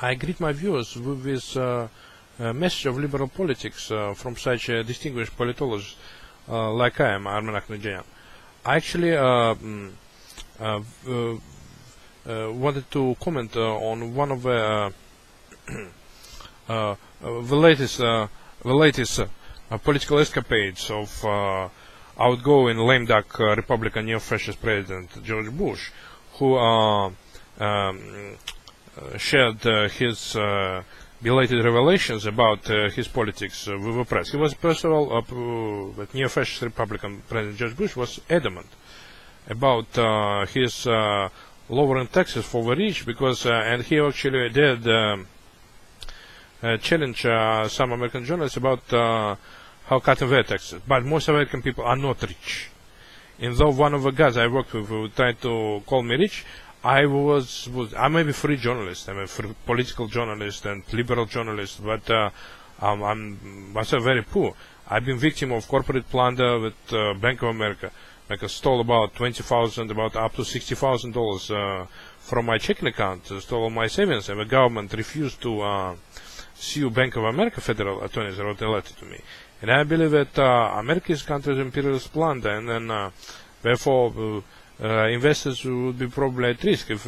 I greet my viewers with this message of liberal politics from such a distinguished politologist like I am, Armen Akhmedjan. I actually wanted to comment on one of the latest political escapades of outgoing lame duck Republican neo-fascist President George Bush, who shared his belated revelations about his politics with the press. He was, first of all, the neo-fascist Republican President George Bush was adamant about his lowering taxes for the rich, because and he actually did challenge some American journalists about how cutting their taxes. But most American people are not rich. And though one of the guys I worked with who tried to call me rich, I'm a free journalist. I'm a free political journalist and liberal journalist, but I'm myself very poor. I've been victim of corporate plunder with Bank of America. Like I stole about $20,000, about up to $60,000 from my checking account, stole my savings, and the government refused to sue Bank of America. Federal attorneys wrote a letter to me. And I believe that America is country's imperialist plunder, and then therefore investors would be probably at risk if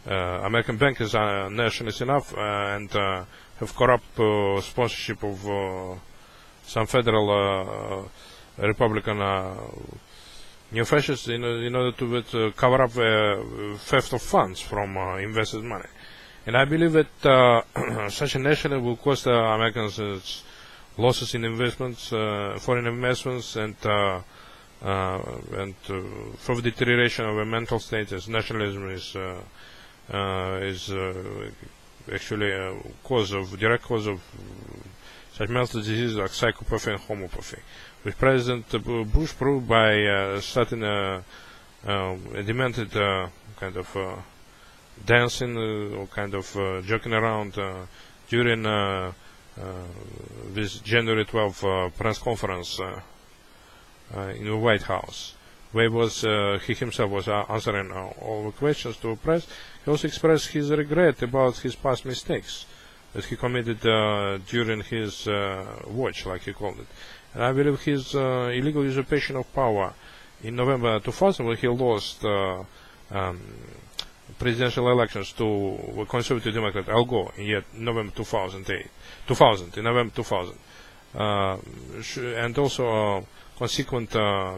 American bankers are nationalist enough and have corrupt sponsorship of some federal Republican neo-fascists in order to cover up the theft of funds from investors' money. And I believe that such a national will cost Americans losses in investments, foreign investments, and further deterioration of a mental state, as nationalism is actually a direct cause of such mental diseases like psychopathy and homopathy, which President Bush proved by starting a demented kind of dancing or kind of joking around during this January 12th press conference in the White House, where he himself was answering all the questions to the press. He also expressed his regret about his past mistakes that he committed during his watch, like he called it. And I believe his illegal usurpation of power in November 2000, when he lost presidential elections to the conservative Democrat Al Gore in November 2000, and also consequent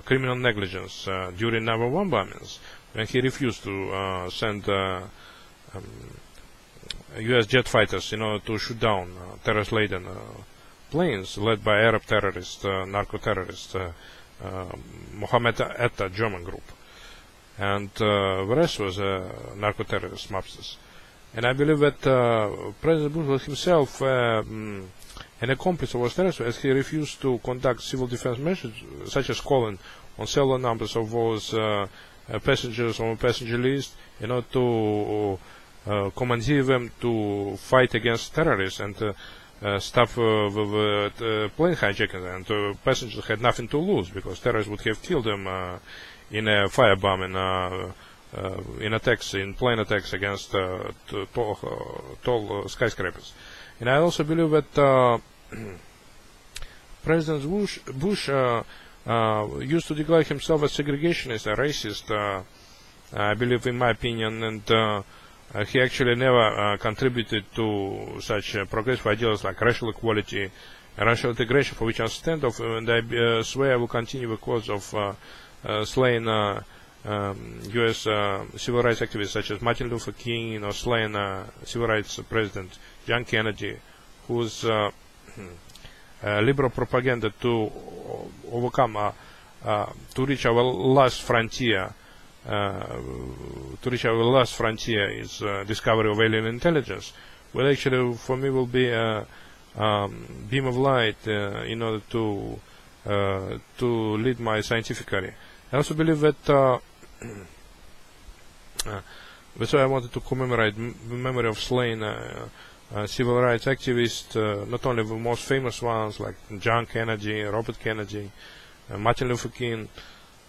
criminal negligence during 9/11 bombings, when he refused to send U.S. jet fighters in order to shoot down terrorist-laden planes led by Arab terrorists, narco-terrorists, Mohammed Atta German group, and the rest was narco-terrorist mobsters. And I believe that President Bush was himself an accomplice of those terrorists, as he refused to conduct civil defense measures, such as calling on cellular numbers of those passengers on the passenger list, in order to commandeer them to fight against terrorists and stop the plane hijacking. And passengers had nothing to lose, because terrorists would have killed them in a firebombing, in plane attacks against tall skyscrapers. And I also believe that President Bush used to declare himself a segregationist, a racist, I believe, in my opinion, and he actually never contributed to such progressive ideals like racial equality and racial integration, for which I stand off, and I swear I will continue the cause of slaying U.S. civil rights activists such as Martin Luther King, or slaying civil rights president John Kennedy, whose liberal propaganda to overcome, to reach our last frontier, is discovery of alien intelligence. Well, actually, for me, will be a beam of light in order to lead my scientific career. I also believe that that's why I wanted to commemorate the memory of slain civil rights activists, not only the most famous ones like John Kennedy, Robert Kennedy, Martin Luther King,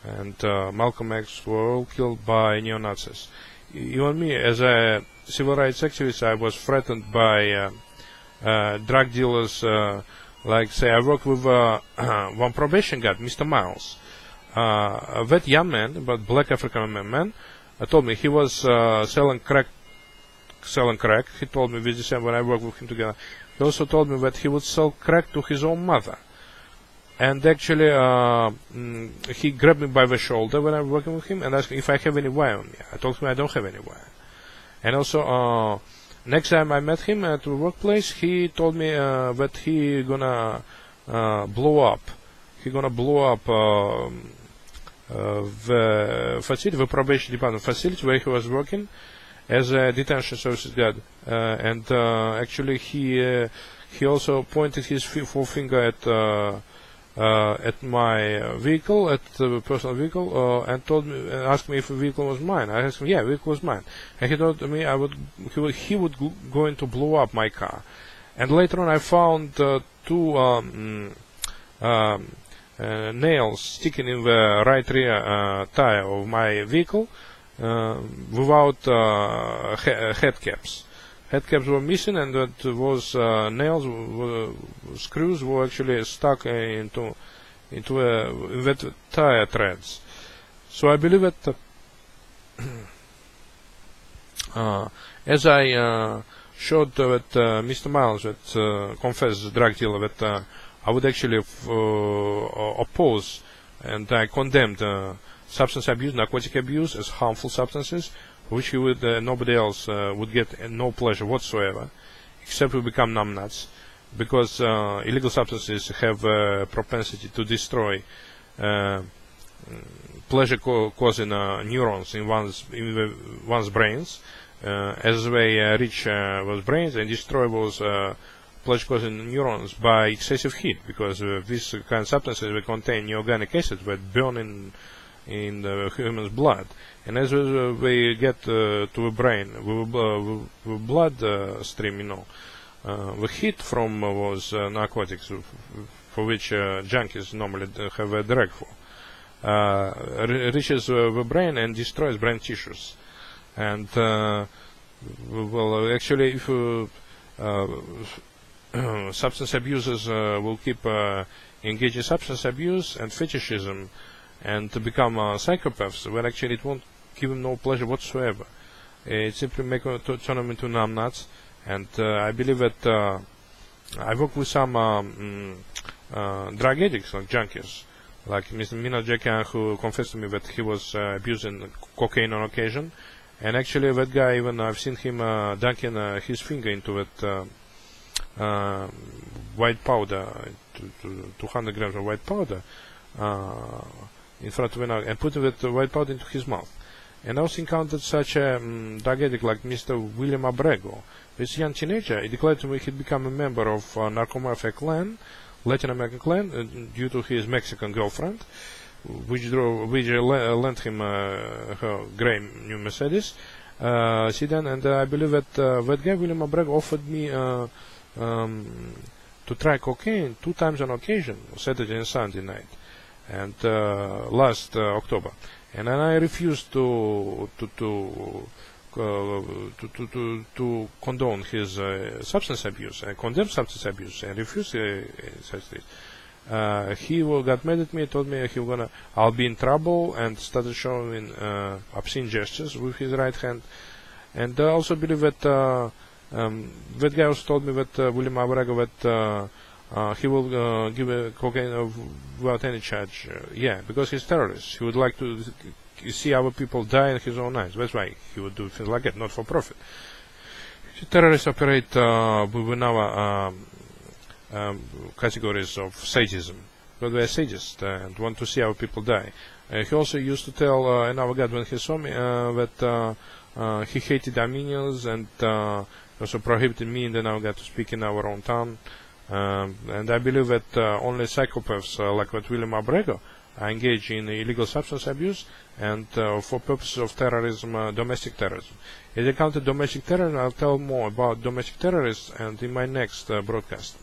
and Malcolm X, were all killed by neo-Nazis. Even me, as a civil rights activist, I was threatened by drug dealers. Like, say, I worked with one probation guard, Mr. Miles. That young man, but black African man, told me he was selling crack. He told me this December when I worked with him together. He also told me that he would sell crack to his own mother. And actually, he grabbed me by the shoulder when I was working with him and asked me if I have any wire on me. I told him I don't have any wire. And also, next time I met him at the workplace, he told me that he gonna blow up. He gonna blow up the facility, the probation department facility where he was working as a detention services guard. And actually, he also pointed his forefinger at my vehicle, at the personal vehicle, and asked me if the vehicle was mine. I asked him, yeah, the vehicle was mine. And he told me he would going to blow up my car. And later on, I found two nails sticking in the right rear tire of my vehicle without head caps. Head caps were missing, and that those nails, screws were actually stuck into that tire treads. So I believe that as I showed that Mr. Miles, that confessed drug dealer, that I would actually oppose and I condemned substance abuse, narcotic abuse as harmful substances, which he would nobody else would get no pleasure whatsoever, except to become numbnuts, because illegal substances have a propensity to destroy pleasure-causing neurons in one's brains, as they reach those brains and destroy those pleasure-causing neurons by excessive heat, because these kind of substances they contain neorganic acids that burn in the human's blood, and as they get to the brain with blood stream, the heat from those narcotics, for which junkies normally have a drug for, reaches the brain and destroys brain tissues. And well, actually, if substance abusers will keep engaging substance abuse and fetishism and to become psychopaths, when actually it won't give them no pleasure whatsoever. It simply turn them into numbnuts. And I believe that I work with some drug addicts, like junkies, like Mr. Mina Jakan, who confessed to me that he was abusing cocaine on occasion. And actually that guy, even I've seen him dunking his finger into that white powder, 200 grams of white powder, in front of another, and putting that white powder into his mouth. And I also encountered such a drug addict like Mr. William Abrego. This young teenager, he declared to me he'd become a member of narco-mafia clan, Latin American clan, due to his Mexican girlfriend, which lent him her gray new Mercedes sedan. And I believe that that guy, William Abrego, offered me to try cocaine 2 times on occasion, Saturday and Sunday night, and last October. And then I refused to condone his substance abuse and condemn substance abuse and refuse such things. He got mad at me, told me I'll be in trouble, and started showing obscene gestures with his right hand. And I also believe that that guy also told me that William Abrego, that he will give a cocaine without any charge. Yeah, because he's a terrorist. He would like to see other people die in his own eyes. That's why he would do things like that, not for profit. Terrorists operate within our categories of sadism, because they are sadists and want to see other people die. He also used to tell another guy when he saw me that he hated Armenians, and also prohibited me and another guy to speak in our own tongue. And I believe that only psychopaths like what William Abrego are engaged in illegal substance abuse and for purposes of terrorism, domestic terrorism. If I counted domestic terrorism, I'll tell more about domestic terrorists and in my next broadcast.